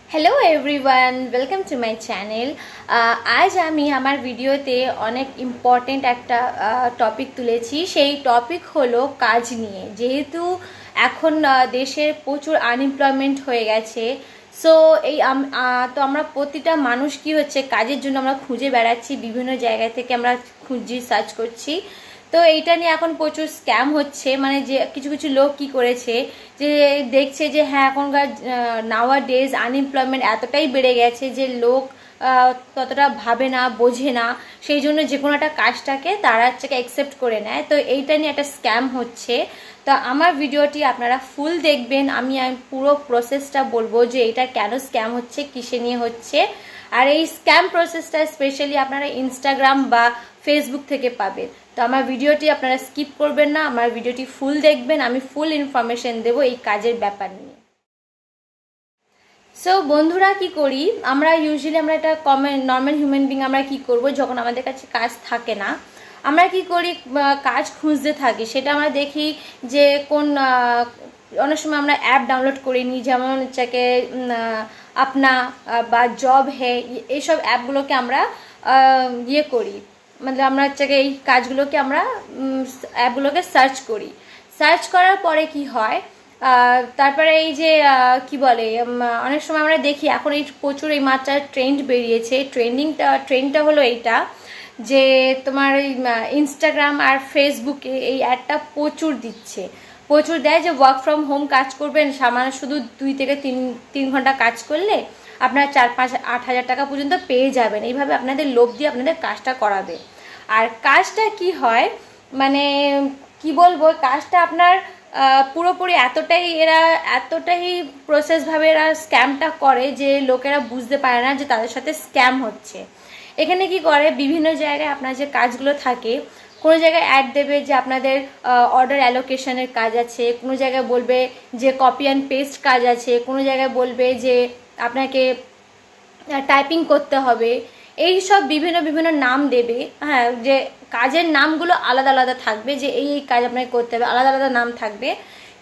Hello everyone welcome to my channel. आज आमी आमार भिडियोते अनेक इम्पोर्टेंट एकटा टपिक तुलेछि। सेई टपिक हलो काज निये। जेहेतु एखन देशे प्रचुर आनएमप्लयमेंट हये गेछे, सो तो आमरा प्रतिटा मानुष कि होच्छे काजेर जोन्नो आमरा खुঁজে बेড়াচ্ছি, विभिन्न जायगा थेके आमरा खुঁজছি, सार्च करছি। तो এইটা নিয়ে এখন প্রচুর স্ক্যাম হচ্ছে। মানে যে কিছু কিছু লোক কি করেছে যে দেখছে যে হ্যাঁ এখনকার নাওয়া ডেজ আনএমপ্লয়মেন্ট এতটাই বেড়ে গেছে যে লোক ততটা ভাবে না, বোঝে না, সেই জন্য যে কোনো একটা কাজটাকে তারা হচ্ছে অ্যাকসেপ্ট করে নেয়। তো এইটা নিয়ে একটা স্ক্যাম হচ্ছে। তো আমার ভিডিওটি আপনারা ফুল দেখবেন। আমি পুরো প্রসেসটা বলবো যে এটা কেন স্ক্যাম হচ্ছে, কিসে নিয়ে হচ্ছে। আর এই স্ক্যাম প্রসেসটা স্পেশালি আপনারা ইনস্টাগ্রাম বা ফেসবুক থেকে পাবেন। তো আমার ভিডিওটি আপনারা স্কিপ করবেন না, আমার ভিডিওটি ফুল দেখবেন। আমি ফুল ইনফরমেশন দেব এই কাজের ব্যাপার নিয়ে। সো বন্ধুরা কি করি আমরা ইউজুয়ালি আমরা একটা নর্মাল হিউম্যান বিং আমরা কি করব যখন আমাদের কাছে কাজ থাকে না, আমরা কি করি কাজ খুঁজতে থাকি। সেটা আমরা দেখি যে কোন অনেক সময় আমরা অ্যাপ ডাউনলোড করে নিই, যেমন হচ্ছে আপনা বা জব হে, এইসব অ্যাপগুলোকে আমরা ইয়ে করি, মানে আমরা হচ্ছে এই কাজগুলোকে আমরা অ্যাপগুলোকে সার্চ করি। সার্চ করার পরে কি হয়, তারপরে এই যে কি বলে অনেক সময় আমরা দেখি এখন এই প্রচুর এই মাত্রার ট্রেন্ড বেরিয়েছে। ট্রেন্ডটা হলো এইটা যে তোমার ইনস্টাগ্রাম আর ফেসবুকে এই অ্যাডটা প্রচুর দিচ্ছে, প্রচুর দেয় যে ওয়ার্ক ফ্রম হোম কাজ করবেন, সামান্য শুধু 2 থেকে 3 ঘন্টা কাজ করলে আপনারা 4-5-8 হাজার টাকা পর্যন্ত পেয়ে যাবেন। এইভাবে আপনাদের লোভ দিয়ে আপনাদের কাজটা করাবে। আর কাজটা কি হয় মানে কি বলবো, কাজটা আপনার পুরোপুরি এতটাই প্রসেসভাবে এরা স্ক্যামটা করে যে লোকেরা বুঝতে পারে না যে তাদের সাথে স্ক্যাম হচ্ছে। এখানে কি করে বিভিন্ন জায়গায় আপনার যে কাজগুলো থাকে, কোনো জায়গায় অ্যাড দেবে যে আপনাদের অর্ডার অ্যালোকেশনের কাজ আছে, কোনো জায়গায় বলবে যে কপি অ্যান্ড পেস্ট কাজ আছে, কোনো জায়গায় বলবে যে আপনাকে টাইপিং করতে হবে। এই সব বিভিন্ন নাম দেবে। হ্যাঁ, যে কাজের নামগুলো আলাদা আলাদা থাকবে, যে এই কাজ আপনাকে করতে হবে, আলাদা আলাদা নাম থাকবে।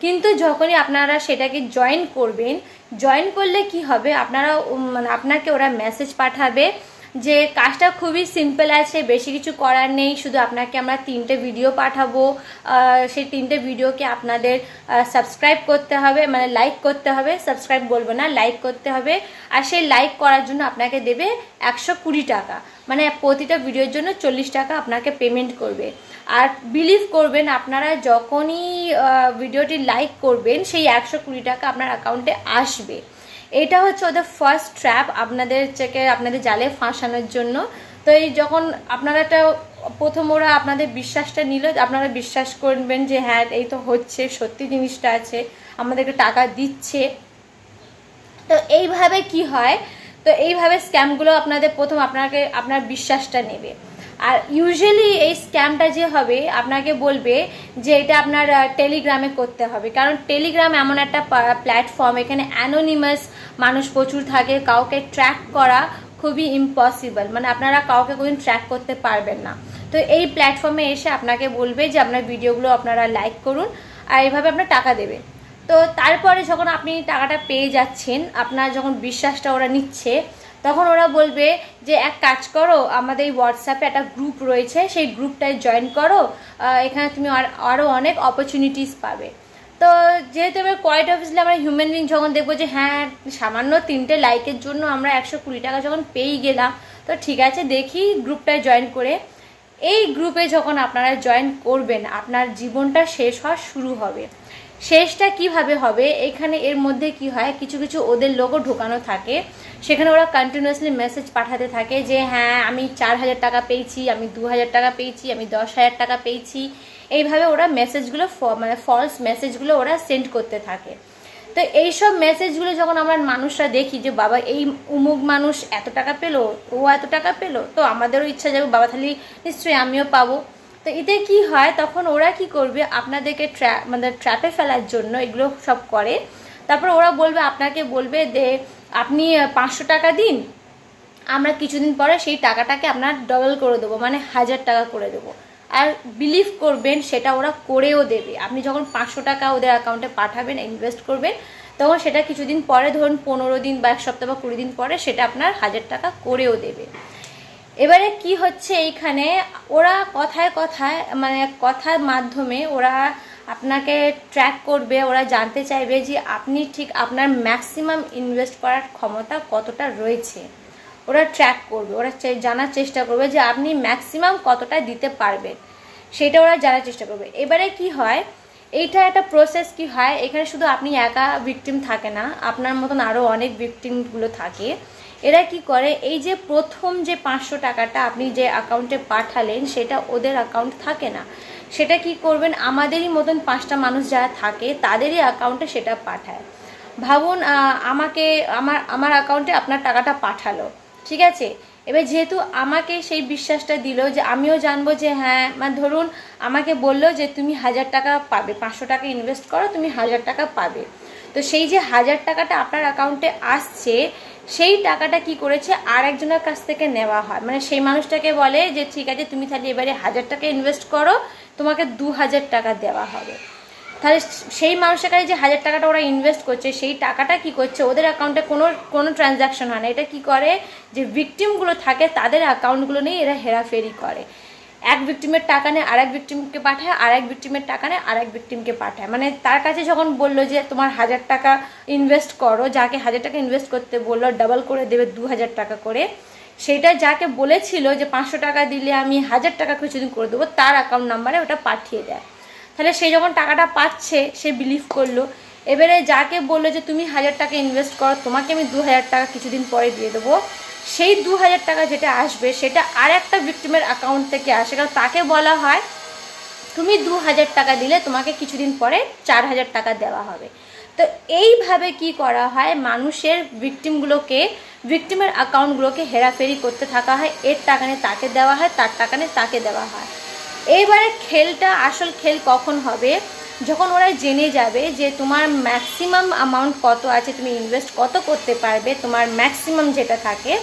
কিন্তু যখনই আপনারা সেটাকে জয়েন করবেন, জয়েন করলে কি হবে, আপনারা মানে আপনাকে ওরা মেসেজ পাঠাবে যে কাজটা খুবই সিম্পল আছে, বেশি কিছু করার নেই, শুধু আপনাকে আমরা 3টে ভিডিও পাঠাবো। সেই 3টে ভিডিওকে আপনাদের সাবস্ক্রাইব করতে হবে, মানে লাইক করতে হবে, সাবস্ক্রাইব বলবো না, লাইক করতে হবে। আর সেই লাইক করার জন্য আপনাকে দেবে 120 টাকা, মানে প্রতিটা ভিডিওর জন্য 40 টাকা আপনাকে পেমেন্ট করবে। আর বিলিভ করবেন আপনারা যখনই ভিডিওটি লাইক করবেন সেই 120 টাকা আপনার অ্যাকাউন্টে আসবে। এটা হচ্ছে ওদের ফার্স্ট ট্র্যাপ আপনাদের জালে ফাঁসানোর জন্য। তো এই যখন আপনারা একটা প্রথম ওরা আপনাদের বিশ্বাসটা নিল, আপনারা বিশ্বাস করবেন যে হ্যাঁ এই তো হচ্ছে, সত্যি জিনিসটা আছে, আমাদেরকে টাকা দিচ্ছে। তো এইভাবে কি হয়, তো এইভাবে স্ক্যামগুলো আপনাদের প্রথম আপনার বিশ্বাসটা নেবে। আর ইউজুয়ালি এই স্ক্যামটা যে হবে আপনাকে বলবে যে এটা আপনার টেলিগ্রামে করতে হবে, কারণ টেলিগ্রাম এমন একটা প্ল্যাটফর্ম, এখানে অ্যানোনিমাস মানুষ প্রচুর থাকে, কাউকে ট্র্যাক করা খুবই ইম্পসিবল, মানে আপনারা কাউকে কোনোদিন ট্র্যাক করতে পারবেন না। তো এই প্ল্যাটফর্মে এসে আপনাকে বলবে যে আপনার ভিডিওগুলো আপনারা লাইক করুন, আর এইভাবে আপনার টাকা দেবে। তো তারপরে যখন আপনি টাকাটা পেয়ে যাচ্ছেন, আপনার যখন বিশ্বাসটা ওরা নিচ্ছে, তখন ওরা বলবে যে এক কাজ করো, আমাদের এই হোয়াটসঅ্যাপে একটা গ্রুপ রয়েছে, সেই গ্রুপটায় জয়েন করো, এখানে তুমি আরও অনেক অপরচুনিটিস পাবে। তো যেহেতু এবার কোয়াইট অবভিয়াসলি আমরা হিউম্যান বিং যখন দেখবো যে হ্যাঁ সামান্য 3টে লাইকের জন্য আমরা 120 টাকা যখন পেয়ে গেলাম, তো ঠিক আছে দেখি গ্রুপটায় জয়েন করে। এই গ্রুপে যখন আপনারা জয়েন করবেন, আপনার জীবনটা শেষ হওয়া শুরু হবে। শেষটা কিভাবে হবে, এখানে এর মধ্যে কি হয়, কিছু কিছু ওদের লোকও ঢোকানো থাকে, সেখানে ওরা কন্টিনিউয়াসলি মেসেজ পাঠাতে থাকে যে হ্যাঁ আমি 4000 টাকা পেয়েছি, আমি 2000 টাকা পেয়েছি, আমি 10,000 টাকা পেয়েছি। এইভাবে ওরা মেসেজগুলো মানে ফলস মেসেজগুলো ওরা সেন্ড করতে থাকে। তো এইসব মেসেজগুলো যখন আমরা মানুষরা দেখি যে বাবা এই উমুক মানুষ এত টাকা পেলো, ও এত টাকা পেলো, তো আমাদেরও ইচ্ছা যাবে বাবা তাহলে নিশ্চয়ই আমিও পাবো। তো এতে কি হয়, তখন ওরা কি করবে, আপনাদেরকে মানে ট্র্যাপে ফেলার জন্য এগুলো সব করে। তারপর ওরা আপনাকে বলবে যে আপনি 500 টাকা দিন, আমরা কিছুদিন পরে সেই টাকাটাকে আপনার ডবল করে দেবো, মানে 1000 টাকা করে দেবো। আর বিলিভ করবেন সেটা ওরা করেও দেবে। আপনি যখন 500 টাকা ওদের অ্যাকাউন্টে পাঠাবেন, ইনভেস্ট করবেন, তখন সেটা কিছুদিন পরে, ধরুন 15 দিন বা 1 সপ্তাহ বা 20 দিন পরে সেটা আপনার 1000 টাকা করেও দেবে। এবারে কি হচ্ছে এইখানে, ওরা কথায় কথায় মানে কথার মাধ্যমে ওরা আপনাকে ট্র্যাক করবে, ওরা জানতে চাইবে যে আপনি ঠিক আপনার ম্যাক্সিমাম ইনভেস্ট করার ক্ষমতা কতটা রয়েছে। ওরা ট্র্যাক করবে, ওরা জানার চেষ্টা করবে যে আপনি ম্যাক্সিমাম কতটা দিতে পারবেন, সেটা ওরা জানার চেষ্টা করবে। এবারে কি হয়, এইটা একটা প্রসেস কি হয়, এখানে শুধু আপনি একা ভিকটিম থাকে না, আপনার মতন আরও অনেক ভিকটিমগুলো থাকে। এরা কি করে, এই যে প্রথম যে 500 টাকাটা আপনি যে অ্যাকাউন্টে পাঠালেন সেটা ওদের অ্যাকাউন্ট থাকে না, সেটা কি করবেন, আমাদেরই মতন 5টা মানুষ যারা থাকে তাদেরই অ্যাকাউন্টে সেটা পাঠায়। ভাবুন আমাকে আমার অ্যাকাউন্টে আপনার টাকাটা পাঠালো, ঠিক আছে। এবার যেহেতু আমাকে সেই বিশ্বাসটা দিল যে আমিও জানবো যে হ্যাঁ, মানে ধরুন আমাকে বললো যে তুমি 1000 টাকা পাবে, 500 টাকা ইনভেস্ট করো, তুমি 1000 টাকা পাবে। তো সেই যে 1000 টাকাটা আপনার অ্যাকাউন্টে আসছে, সেই টাকাটা কি করেছে আর একজনের কাছ থেকে নেওয়া হয়, মানে সেই মানুষটাকে বলে যে ঠিক আছে তুমি তাহলে এবারে 1000 টাকা ইনভেস্ট করো, তোমাকে 2000 টাকা দেওয়া হবে। তাহলে সেই মানুষের কাছে যে 1000 টাকাটা ওরা ইনভেস্ট করছে, সেই টাকাটা কি করছে, ওদের অ্যাকাউন্টে কোনো ট্রানজ্যাকশন হয় না। এটা কি করে, যে ভিকটিমগুলো থাকে তাদের অ্যাকাউন্টগুলো নিয়ে এরা হেরাফেরি করে, এক ভিকটিমের টাকা নেয় আরেক ভিকটিমকে পাঠায়, আরেক ভিকটিমের টাকা নেয় আরেক ভিকটিমকে পাঠায়। মানে তার কাছে যখন বললো যে তোমার 1000 টাকা ইনভেস্ট করো, যাকে 1000 টাকা ইনভেস্ট করতে বললো ডাবল করে দেবে 2000 টাকা করে, সেটা যাকে বলেছিল যে 500 টাকা দিলে আমি 1000 টাকা কিছুদিন করে দেবো, তার অ্যাকাউন্ট নাম্বারে ওটা পাঠিয়ে দেয়। তাহলে সে যখন টাকাটা পাচ্ছে সে বিলিভ করলো। এবারে যাকে বললো যে তুমি 1000 টাকা ইনভেস্ট করো, তোমাকে আমি 2000 টাকা কিছুদিন পরে দিয়ে দেবো, সেই 2000 টাকা যেটা আসবে সেটা আর একটা ভিকটিমের অ্যাকাউন্ট থেকে আসে, কারণ তাকে বলা হয় তুমি 2000 টাকা দিলে তোমাকে কিছুদিন পরে 4000 টাকা দেওয়া হবে। তো এইভাবে কি করা হয়, মানুষের ভিকটিমের অ্যাকাউন্টগুলোকে হেরাফেরি করতে থাকা হয়, এর টাকা নিয়ে তাকে দেওয়া হয়, তার টাকা নিয়ে তাকে দেওয়া হয়। এইবারে খেলটা, আসল খেল কখন হবে, যখন ওরা জেনে যাবে যে তোমার ম্যাক্সিমাম অ্যামাউন্ট কত আছে, তুমি ইনভেস্ট কত করতে পারবে, তোমার ম্যাক্সিমাম যেটা থাকে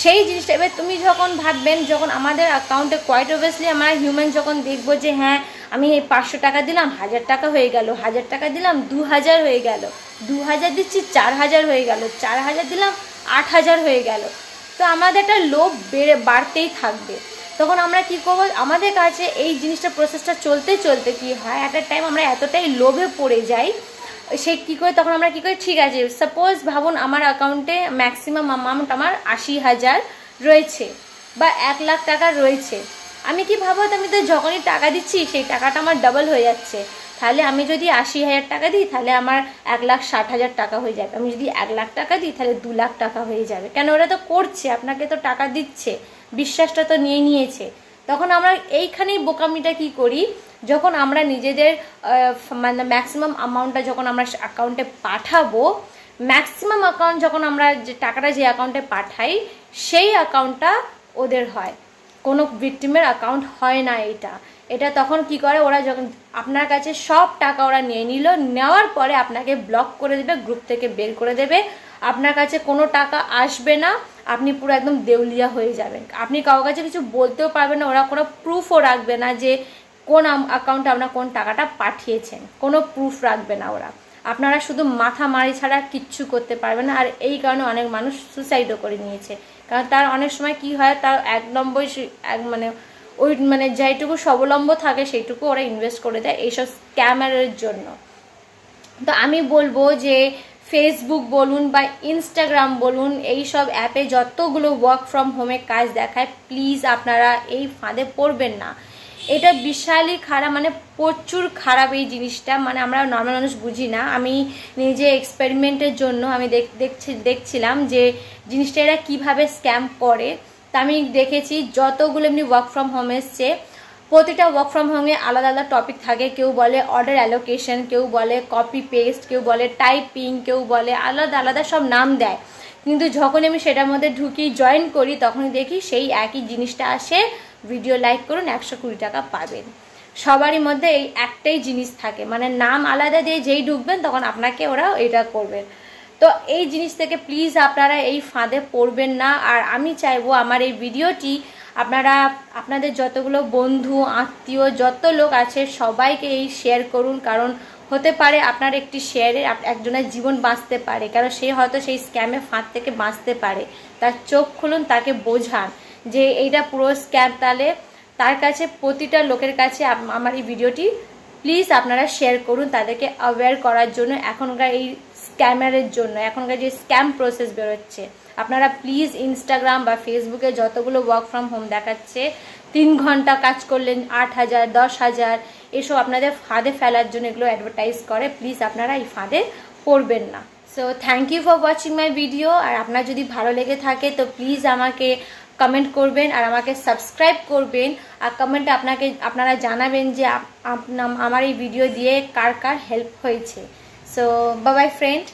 সেই জিনিসটা। এবার তুমি যখন ভাববেন, যখন আমাদের অ্যাকাউন্টে কোয়াইট অবভিয়াসলি আমরা হিউম্যান যখন দেখবো যে হ্যাঁ আমি এই 500 টাকা দিলাম 1000 টাকা হয়ে গেল, 1000 টাকা দিলাম 2000 হয়ে গেল, 2000 দিচ্ছি 4000 হয়ে গেল, 4000 দিলাম 8000 হয়ে গেল, তো আমাদের একটা লোভ বাড়তেই থাকবে। তখন আমরা কি করব, আমাদের কাছে এই জিনিসটা প্রসেসটা চলতে চলতে কি হয়, একটা টাইম আমরা এতটাই লোভে পড়ে যাই, সে কী করে, তখন আমরা কী করি, ঠিক আছে সাপোজ ভাবুন আমার অ্যাকাউন্টে ম্যাক্সিমাম অ্যামাউন্ট আমার 80,000 রয়েছে বা 1 লাখ টাকা রয়েছে। আমি কি ভাবো, আমি তো যখনই টাকা দিচ্ছি সেই টাকাটা আমার ডাবল হয়ে যাচ্ছে, তাহলে আমি যদি 80,000 টাকা দিই তাহলে আমার 1,60,000 টাকা হয়ে যাবে, আমি যদি 1 লাখ টাকা দিই তাহলে 2 লাখ টাকা হয়ে যাবে। কেন, ওরা তো করছে, আপনাকে তো টাকা দিচ্ছে, বিশ্বাসটা তো নিয়েছে। তখন আমরা এইখানেই বোকামিটা কি করি, যখন আমরা নিজেদের মানে ম্যাক্সিমাম অ্যামাউন্টটা যখন আমরা অ্যাকাউন্টে পাঠাবো, ম্যাক্সিমাম অ্যাকাউন্ট যখন আমরা যে টাকাটা যে অ্যাকাউন্টে পাঠাই সেই অ্যাকাউন্টটা ওদের হয়, কোনো ভিকটিমের অ্যাকাউন্ট হয় না। এটা তখন কি করে, ওরা যখন আপনার কাছে সব টাকা ওরা নিয়ে নিল, নেওয়ার পরে আপনাকে ব্লক করে দেবে, গ্রুপ থেকে বের করে দেবে, আপনার কাছে কোনো টাকা আসবে না, আপনি পুরো একদম দেউলিয়া হয়ে যাবেন, আপনি কারোর কাছে কিছু বলতেও পারবেন না, ওরা কোনো প্রুফও রাখবে না যে কোন অ্যাকাউন্টে আপনার কোন টাকাটা পাঠিয়েছেন, কোনো প্রুফ রাখবে না ওরা, আপনারা শুধু মাথা মারি ছাড়া কিচ্ছু করতে পারবেন না। আর এই কারণে অনেক মানুষ সুসাইডও করে নিয়েছে, কারণ তার অনেক সময় কি হয়, তার এক নম্বর মানে যেটুকু স্বাবলম্ব থাকে সেইটুকু ওরা ইনভেস্ট করে দেয় এইসব স্ক্যামারের জন্য। তো আমি বলবো যে ফেসবুক বলুন বা ইনস্টাগ্রাম বলুন, এই সব অ্যাপে যতগুলো ওয়ার্ক ফ্রম হোমে কাজ দেখায়, প্লিজ আপনারা এই ফাঁদে পড়বেন না। এটা বিশালই খারাপ, মানে প্রচুর খারাপ এই জিনিসটা, মানে আমরা নর্মাল মানুষ বুঝি না। আমি নিজে এক্সপেরিমেন্টের জন্য আমি দেখছিলাম যে জিনিসটা এরা কীভাবে স্ক্যাম করে। তা আমি দেখেছি যতগুলো এমনি ওয়ার্ক ফ্রম হোম এসছে, প্রতিটা ওয়ার্ক ফ্রম হোমে আলাদা আলাদা টপিক থাকে, কেউ বলে অর্ডার অ্যালোকেশন, কেউ বলে কপি পেস্ট, কেউ বলে টাইপিং, কেউ বলে আলাদা আলাদা সব নাম দেয়। কিন্তু যখন আমি সেটার মধ্যে ঢুকি জয়েন করি তখনই দেখি সেই একই জিনিসটা আসে, ভিডিও লাইক করুন 120 টাকা পাবেন। সবারই মধ্যে এই একটাই জিনিস থাকে, মানে নাম আলাদা দিয়ে যেই ঢুকবেন তখন আপনাকে ওরা এটা করবেন। তো এই জিনিস থেকে প্লিজ আপনারা এই ফাঁদে পড়বেন না। আর আমি চাইবো আমার এই ভিডিওটি আপনারা আপনাদের যতগুলো বন্ধু আত্মীয় যত লোক আছে সবাইকে এই শেয়ার করুন, কারণ হতে পারে আপনার একটি শেয়ারে একজনের জীবন বাঁচতে পারে, কারণ সে হয়তো সেই স্ক্যামে ফাঁদ থেকে বাঁচতে পারে। তার চোখ খুলুন, তাকে বোঝান যে এইটা পুরো স্ক্যাম। তাহলে তার কাছে, প্রতিটা লোকের কাছে আমার এই ভিডিওটি প্লিজ আপনারা শেয়ার করুন, তাদেরকে অ্যাওয়্যার করার জন্য। এখনকার এই স্ক্যামারের জন্য, এখনকার যে স্ক্যাম প্রসেস বেরোচ্ছে, আপনারা প্লিজ ইনস্টাগ্রাম বা ফেসবুকে যতগুলো ওয়ার্ক ফ্রম হোম দেখাচ্ছে, 3 ঘন্টা কাজ করলেন 8,000 10,000, এসব আপনাদের ফাঁদে ফেলার জন্য এগুলো অ্যাডভার্টাইজ করে। প্লিজ আপনারা এই ফাঁদে পড়বেন না। So thank you for watching my video. আর আপনার যদি ভালো লেগে থাকে তো প্লিজ আমাকে কমেন্ট করবেন আর আমাকে সাবস্ক্রাইব করবেন। আর কমেন্টে আপনারা জানাবেন যে আমার এই ভিডিও দিয়ে কার কার হেল্প হয়েছে। So bye bye friend.